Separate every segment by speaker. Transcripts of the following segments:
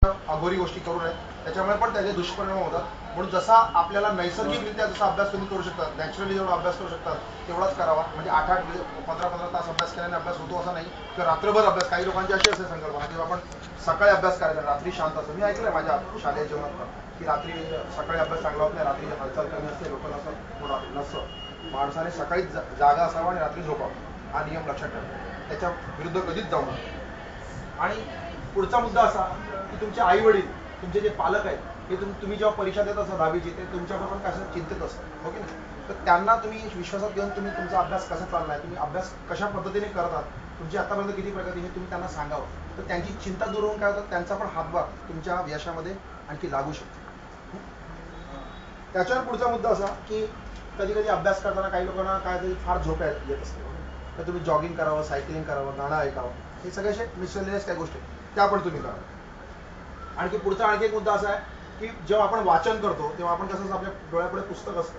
Speaker 1: अघोरी गोष्टी करू नयेत, त्याच्यामुळे पण त्याचे दुष्परिणाम होतात. म्हणून जसा आपल्याला नैसर्गिकरित्या जसा अभ्यास तुम्ही करू शकता, नॅचरली जेवढा अभ्यास करू शकतात तेवढाच करावा. म्हणजे 8-8 15-15 तास अभ्यास केल्याने अभ्यास होतो असं नाही, किंवा रात्रभर अभ्यास. काही लोकांची अशी असते संकल्पना किंवा आपण सकाळी अभ्यास करायचा, रात्री शांत असतो. मी ऐकलंय माझ्या शालेय जीवनात पण की रात्री सकाळी अभ्यास चांगला होत नाही, रात्री हालचाल कमी असते, लोक नसतं. माणसाने सकाळी जागा असावा आणि रात्री झोपावं, हा नियम लक्षात ठेवा. त्याच्या विरुद्ध कधीच जाऊ नका. आणि पुढचा मुद्दा असा की तुमचे आई वडील, तुमचे जे पालक आहेत, हे तुम्ही जेव्हा परीक्षा देत असता 10वीची, ते तुमच्यावर पण कसं चिंतित असतं, हो की नाही? तर त्यांना तुम्ही विश्वासात घेऊन तुम्ही तुमचा अभ्यास कसा चाललाय, तुम्ही अभ्यास कशा पद्धतीने करतात, तुमची आतापर्यंत किती प्रगती, हे तुम्ही त्यांना सांगावं. तर त्यांची चिंता दूर होऊन काय होतं, त्यांचा पण हातभार तुमच्या यशामध्ये आणखी लागू शकतो. त्याच्यावर पुढचा मुद्दा असा की कधी कधी अभ्यास करताना काही लोकांना काय तरी फार झोप येत असते, तर तुम्ही जॉगिंग करावं, सायकलिंग करावं, गाणं ऐकावं. हे सगळे असे मिसलेनियस काही गोष्टी त्या पण तुम्ही करा. आणखी एक मुद्दा असा आहे की जेव्हा आपण वाचन करतो तेव्हा आपण कसं, आपल्या डोळ्यापुढे पुस्तक असतं,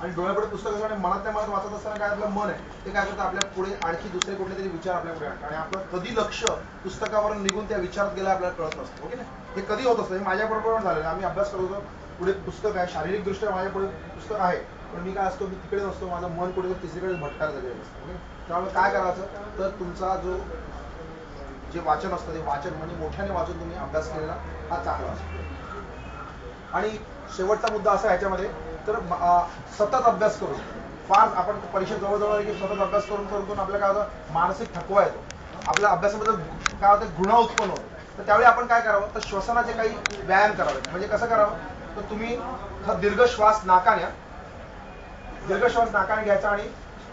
Speaker 1: आणि डोळ्यापुढे पुस्तक असतं आणि मनातल्या मनात वाचत असताना काय आपलं मन आहे ते काय करतं, आपल्या पुढे आणखी दुसरे कुठले तरी विचार आपल्या पुढे आणतात, आणि आपलं कधी लक्ष पुस्तकावरून निघून त्या विचारात गेला आपल्याला कळत नसतं, ओके ना? हे कधी होत असतं, हे माझ्याबरोबर झालेलं. आम्ही अभ्यास करत होतो, पुढे पुस्तक आहे, शारीरिकदृष्ट्या माझ्या पुढे पुस्तक आहे, पण मी काय असतो, मी तिकडे नसतो, माझं मन कुठे तिसरीकडे भटकायला गेलेलं असतं, ओके? त्यामुळे काय करायचं, तर तुमचा जो जे वाचन असतं ते वाचन म्हणजे मोठ्याने वाचून तुम्ही अभ्यास केलेला हा चांगला असतो. आणि शेवटचा मुद्दा असा ह्याच्यामध्ये, तर सतत अभ्यास करून, फार आपण परीक्षा जवळजवळ की सतत अभ्यास करून करून आपल्याला काय होतं, मानसिक थकवा येतो, आपल्या अभ्यासाबद्दल काय होतं, घृणा उत्पन्न होतं. तर त्यावेळी आपण काय करावं, तर श्वसनाचे काही व्यायाम करावे. म्हणजे कसं करावं, तर तुम्ही दीर्घ श्वास नाकाने घ्यायचा आणि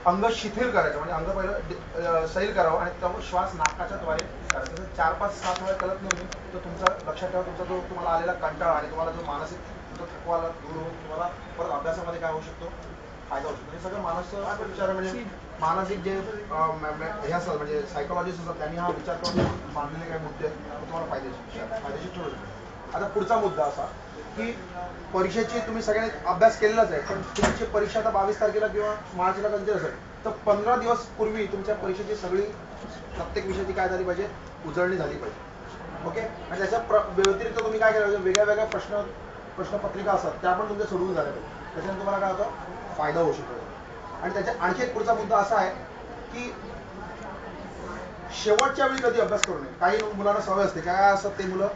Speaker 1: अंग शिथिल करायचं, म्हणजे अंग पहिलं सैल करावं आणि तो श्वास नाकाच्या द्वारे करायचा. 4-5-7 वेळा करत नाही तर तुमचा लक्षात ठेवा, तुमचा जो तुम्हाला आलेला कंटाळा आणि तुम्हाला जो मानसिक तुमचा थकवाला दूर होऊन तुम्हाला परत अभ्यासामध्ये काय होऊ शकतो, फायदा होऊ शकतो. हे सगळं मानसिक विचार म्हणजे मानसिक जे हे असतात, म्हणजे सायकोलॉजिस्ट असतात, त्यांनी हा विचार करून मांडलेले काही मुद्दे तुम्हाला फायदेशीर ठरू शकतो. आता पुढचा मुद्दा असा की परीक्षेची तुम्ही सगळ्यांनी अभ्यास केलेलाच आहे, पण तुमची परीक्षा आता 22 तारखेला किंवा मार्चला कधी असेल, तर 15 दिवस पूर्वी तुमच्या परीक्षेची सगळी प्रत्येक विषयाची काय झाली पाहिजे, उजळणी झाली पाहिजे, ओके? आणि त्याच्या व्यतिरिक्त तुम्ही काय केलं पाहिजे, वेगळ्या वेगळ्या प्रश्नपत्रिका असतात त्या पण तुमच्या सोडवून झाल्या पाहिजे. त्याच्याने तुम्हाला काय होतं, फायदा होऊ शकतो. आणि त्याच्या आणखी एक पुढचा मुद्दा असा आहे की शेवटच्या वेळी कधी अभ्यास करू नये. काही मुलांना सवय असते, काय असतात ते मुलं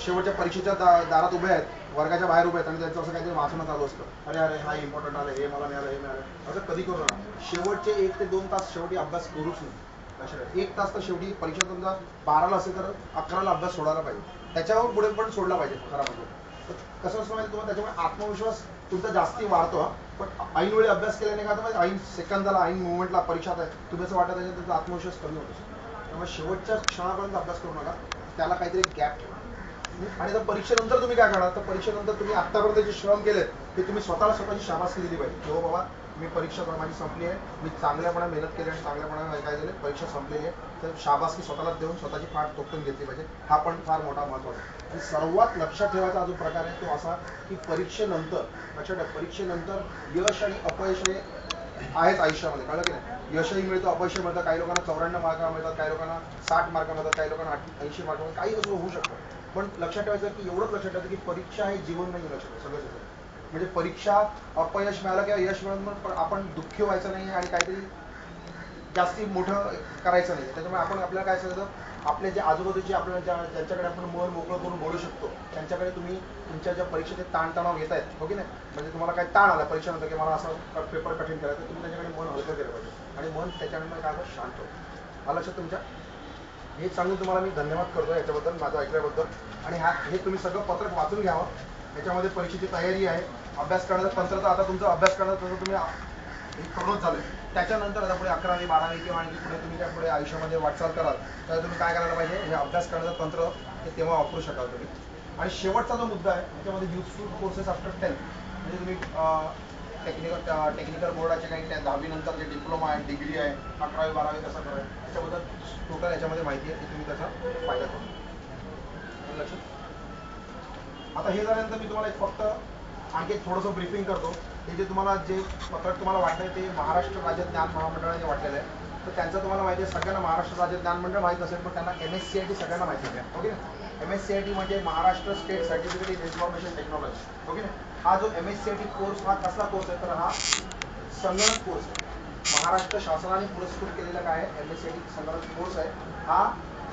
Speaker 1: शेवटच्या परीक्षेच्या दारात उभे आहेत, वर्गाच्या बाहेर उभे आहेत आणि त्यांचं असं काहीतरी वाचणं चालू असतं, अरे हा इम्पॉर्टंट आलं, हे मला मिळालं, हे मिळालं. असं कधी करू नका. शेवटचे 1 ते 2 तास शेवटी अभ्यास करूच नाही. 1 तास तर शेवटी परीक्षा तुमचा 12ला असेल तर 11ला अभ्यास सोडायला पाहिजे, त्याच्यावर पुढे पण सोडला पाहिजे खरा म्हणजे. तर कसं असतं माहिती तुम्हाला, त्याच्यामुळे आत्मविश्वास तुमचा जास्ती वाढतो. पण ऐन वेळी अभ्यास केल्याने काय होतं, ऐन सेकंदाला, ऐन मुवमेंटला परीक्षा आहे तुम्ही असं वाटत असेल, तुमचा आत्मविश्वास कमी होत असतो. त्यामुळे शेवटच्या क्षणापर्यंत अभ्यास करू नका, त्याला काहीतरी गॅप ठेवा. आणि तर परीक्षेनंतर तुम्ही काय करणार, तर परीक्षेनंतर तुम्ही आतापर्यंत जे श्रम केलेत ते तुम्ही स्वतःची शाबासकी दिली पाहिजे, हो बाबा मी परीक्षा माझी संपली आहे, मी चांगल्यापणे मेहनत केली आणि चांगल्यापणे काय केलं, परीक्षा संपलेली आहे, तर शाबासकी स्वतःला देऊन स्वतःची पाठ तोकून घेतली पाहिजे. हा पण फार मोठा महत्त्वाचा आहे. आणि सर्वात लक्षात ठेवायचा जो प्रकार आहे तो असा की परीक्षेनंतर, लक्षात ठेवा, परीक्षेनंतर यश आणि अपयश हे आहेच आयुष्यामध्ये, कळलं की नाही? यशही मिळतं, अपयश मिळतं. काही लोकांना 94 मार्क मिळतात, काही लोकांना 60 मार्क मिळतात, काही लोकांना 80 मार्क मिळतात, काही होऊ शकतं. पण लक्षात ठेवायचं की एवढंच लक्षात ठेवायचं की परीक्षा हे जीवन नाही. लक्षात सगळं म्हणजे परीक्षा अपयश मिळालं किंवा यश मिळालं पण आपण दुःखी व्हायचं नाही आणि काहीतरी जास्ती मोठं करायचं नाही. त्याच्यामुळे आपण आपल्याला काय सांगायचं, आपले जे आजूबाजूचे आपल्याला ज्यांच्याकडे आपण मन मोकळं करून बोलू शकतो त्यांच्याकडे तुम्ही तुमच्या ज्या परीक्षेचे ताणतणाव घेत आहेत, हो की नाही, म्हणजे तुम्हाला काय ताण आला परीक्षेनंतर की मला असं पेपर कठीण करायचं, तुम्ही त्याच्याकडे मन हलकं केलं पाहिजे आणि मन त्याच्यामुळे काय शांत होतं. हा लक्षात तुमच्या. हे सांगून तुम्हाला मी धन्यवाद करतो याच्याबद्दल, माझं ऐकल्याबद्दल. आणि हे तुम्ही सगळं पत्रक वाचून घ्यावं. याच्यामध्ये परीक्षेची तयारी आहे, अभ्यास करण्याचं तंत्र. तर आता तुमचा अभ्यास करण्याचं तंत्र तुम्ही हे करूनच झालं. त्याच्यानंतर आता पुढे 11वी 12वी किंवा आणखी पुढे तुम्ही काय पुढे आयुष्यामध्ये वाटचाल कराल तर तुम्ही काय करायला पाहिजे, हे अभ्यास करण्याचं तंत्र हे तेव्हा वापरू शकाल तुम्ही. आणि शेवटचा जो मुद्दा आहे त्याच्यामध्ये युजफुल कोर्सेस आफ्टर 10, म्हणजे तुम्ही टेक्निकल बोर्डाचे काही 10वी नंतर जे डिप्लोमा आहे, डिग्री आहे, 11वी 12वी कसं करायचं त्याच्याबद्दल टोटल याच्यामध्ये माहिती आहे की तुम्ही त्याचा फायदा करू. लक्षात. आता हे झाल्यानंतर मी तुम्हाला फक्त आणखी थोडंसं ब्रीफिंग करतो. हे जे तुम्हाला जे पत्रक तुम्हाला वाटलंय ते महाराष्ट्र राज्य ज्ञान महामंडळाने वाटलेलं आहे. तर त्यांचं तुम्हाला माहिती आहे, सगळ्यांना महाराष्ट्र राज्य ज्ञान मंडळ माहीत असेल, पण त्यांना NSCIT सगळ्यांना माहिती आहे, ओके. MSCIT म्हणजे Maharashtra state certificate in information technology. Okay ना. हा जो MSCIT कोर्स हा कसला कोर्स आहे तर हा संगणक कोर्स आहे. महाराष्ट्र शासनाने पुरस्कृत केलेला काय आहे MSCIT संगणक कोर्स आहे. हा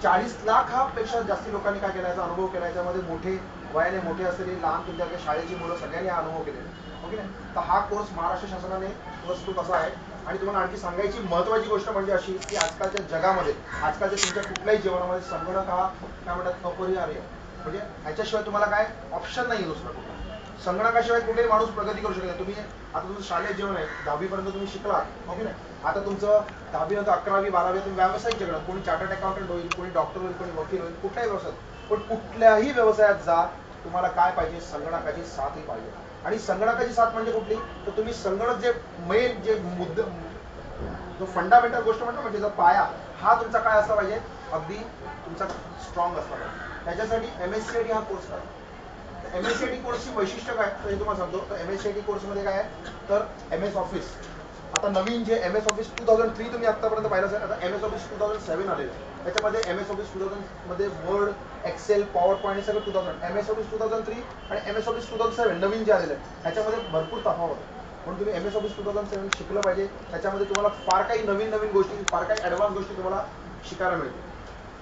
Speaker 1: 40 लाखापेक्षा जास्ती लोकांनी काय केला, याचा अनुभव केला. याच्यामध्ये मोठे वयाने मोठे असलेले लहान तुमच्या शाळेची मुलं सगळ्यांनी हा अनुभव केलेला. ओके ना. तर हा कोर्स महाराष्ट्र शासनाने पुरस्कृत असा आहे. आणि तुम्हाला आणखी सांगायची महत्त्वाची गोष्ट म्हणजे अशी की आजकालच्या जगामध्ये, आजकालच्या तुमच्या कुठल्याही जीवनामध्ये संगणक हा काय म्हणतात अपरिहार्य. म्हणजे ह्याच्याशिवाय तुम्हाला काय ऑप्शन नाही दुसरा कुठला. संगणकाशिवाय कुठेही माणूस प्रगती करू शकत नाही. तुम्ही आता तुमचं शालेय जीवन आहे, 10वीपर्यंत तुम्ही शिकलात. ओके ना. आता तुमचं 10वी नंतर 11वी 12वी तुम्ही व्यावसायिक जगणार. कोणी चार्टर्ड अकाउंटंट होईल, कोणी डॉक्टर होईल, कोणी वकील होईल, कुठल्याही व्यवसायात. पण कुठल्याही व्यवसायात जा, तुम्हाला काय पाहिजे, संगणकाची साथही पाहिजे. आणि संगणकाची साथ म्हणजे कुठली, तर तुम्ही संगणक जे मेन जे मुद्दा जो फंडामेंटल गोष्ट म्हणतो म्हणजे जो पाया, हा तुमचा काय असला पाहिजे, अगदी तुमचा स्ट्रॉंग असला पाहिजे. त्याच्यासाठी MSCIT हा कोर्स करा. MSCIT कोर्सची वैशिष्ट्य काय तर हे तुम्हाला सांगतो. तर MSCIT कोर्समध्ये काय आहे तर MS ऑफिस. आता नवीन जे MS ऑफिस 2003 तुम्ही आतापर्यंत पाहिलं असेल. आता MS ऑफिस 2007 आलेलं आहे. त्याच्यामध्ये MS ऑफिस 2000 मध्ये वर्ड, एक्सेल, पॉवर पॉईंट सगळं 2000. MS ऑफिस 2003 आणि MS ऑफिस 2007 नवीन जे आलेलं आहे त्याच्यामध्ये भरपूर तफावत आहे. म्हणून तुम्ही MS ऑफिस 2007 शिकलं पाहिजे. त्याच्यामध्ये तुम्हाला फार काही नवीन नवीन गोष्टी, फार काही ॲडव्हान्स गोष्टी तुम्हाला शिकायला मिळतील.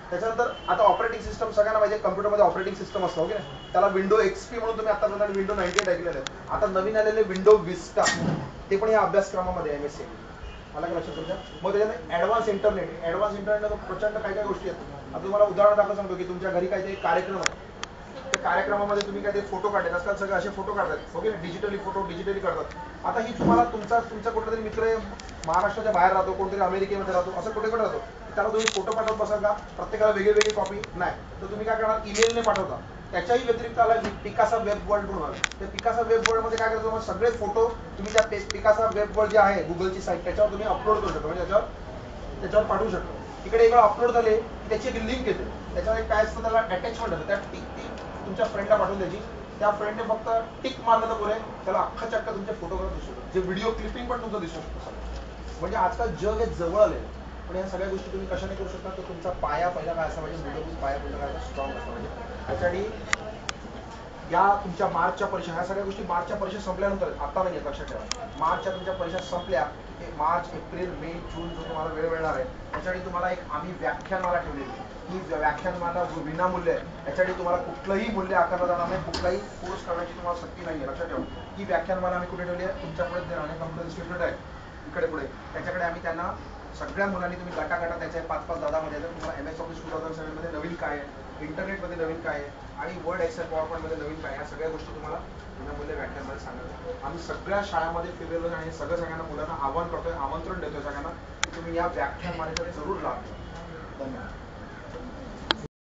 Speaker 1: त्याच्यानंतर आता ऑपरेटिंग सिस्टम सगळ्यांना पाहिजे. कम्प्युटरमध्ये ऑपरेटिंग सिस्टम असतं. ओके. त्याला विंडो XP म्हणून तुम्ही आतापर्यंत विंडो 98 ऐकलेलं आहे. आता नवीन आलेले विंडो विस्टा, ते पण या अभ्यासक्रमामध्ये MSCIT. मला काय लक्षात तुमच्या. मग त्याच्यामध्ये ॲडव्हान्स इंटरनेट प्रचंड काही काही गोष्टी आहेत. आता तुम्हाला उदाहरण दाखवून सांगतो की तुमच्या घरी काहीतरी कार्यक्रम आहे. त्या कार्यक्रमामध्ये तुम्ही काहीतरी फोटो काढले आजकाल सगळे असे फोटो काढतात. ओके. डिजिटली फोटो डिजिटली काढतात. आता ही तुम्हाला तुमचा कुठेतरी मित्र महाराष्ट्राच्या बाहेर राहतो, कोणतरी अमेरिकेमध्ये राहतो, असं कुठे राहतो, त्याला तुम्ही फोटो पाठवत बसाल का, प्रत्येकाला वेगळी वेगळी कॉपी नाही. तर तुम्ही काय करणार, ईमेलने पाठवता. त्याच्याही व्यतिरिक्त आला पिकासा वेब वर्ल्ड म्हणून आला. त्या पिकासा वेब वर्ल्ड मध्ये काय करतो, मग सगळे फोटो तुम्ही त्या पिकासा वेब वर्ल्ड जे आहे गुगलची साईट त्याच्यावर तुम्ही अपलोड करू शकता. म्हणजे त्याच्यावर पाठवू शकतो. तिकडे एकदा अपलोड झाले की त्याची एक लिंक येते. त्याच्यावर काय असतं, त्याला अटॅचमेंट असतं. त्या टिक तुमच्या फ्रेंडला पाठवून द्यायची. त्या फ्रेंडने फक्त टिक मारलं तर पुरे त्याला अख्खा चक्क तुमचे फोटोग्राफ दिसू शकतो. जे व्हिडिओ क्लिपिंग पण तुमचं दिसू शकतो. म्हणजे आजकाल जग हे जवळ आले. पण या सगळ्या गोष्टी तुम्ही कशाने करू शकता, तर तुमचा पाया पहिला काय असला पाहिजे, मूलभूत पाया पहिला काय स्ट्रॉंग असला पाहिजे. त्यासाठी या तुमच्या मार्चच्या परीक्षा, ह्या सगळ्या गोष्टी मार्चच्या परीक्षा संपल्यानंतर, आता नाही लक्षात ठेवा. मार्चच्या तुमच्या परीक्षा संपल्या, मार्च, एप्रिल, मे, जून जो तुम्हाला वेळ मिळणार आहे त्यासाठी तुम्हाला एक आम्ही व्याख्यानमाला ठेवलेली. ही व्याख्यानमाला विनामूल्य आहे. त्यासाठी तुम्हाला कुठलंही मूल्य आकारलं जाणार नाही. कुठलाही कोर्स करण्याची तुम्हाला सक्ती नाही आहे. लक्षात ठेवा. ही व्याख्यानमाला आम्ही कुठे ठेवली आहे, तुमच्या पुढे देणार. कम्प्युटर इन्स्टिट्यूट आहे इकडे पुढे, त्याच्याकडे आम्ही त्यांना सगळ्या मुलांनी तुम्ही गटागटा त्याच्या 5-5 दादामध्ये तुम्हाला MS ऑफिस 2007 मध्ये नवीन काय आहे, इंटरनेटमध्ये नवीन काय आहे आणि वर्ड, एक्सेल, पॉवर पॉईंटमध्ये नवीन काय आहे, या सगळ्या गोष्टी तुम्हाला विनामूल्य व्याख्यानमध्ये सांगायचं. आम्ही सगळ्या शाळांमध्ये फिरलेलो आणि सगळ्यांना मुलांना आवाहन करतोय, आमंत्रण देतोय सगळ्यांना की तुम्ही या व्याख्यानमालेचा जरूर लाभ घ्या. धन्यवाद.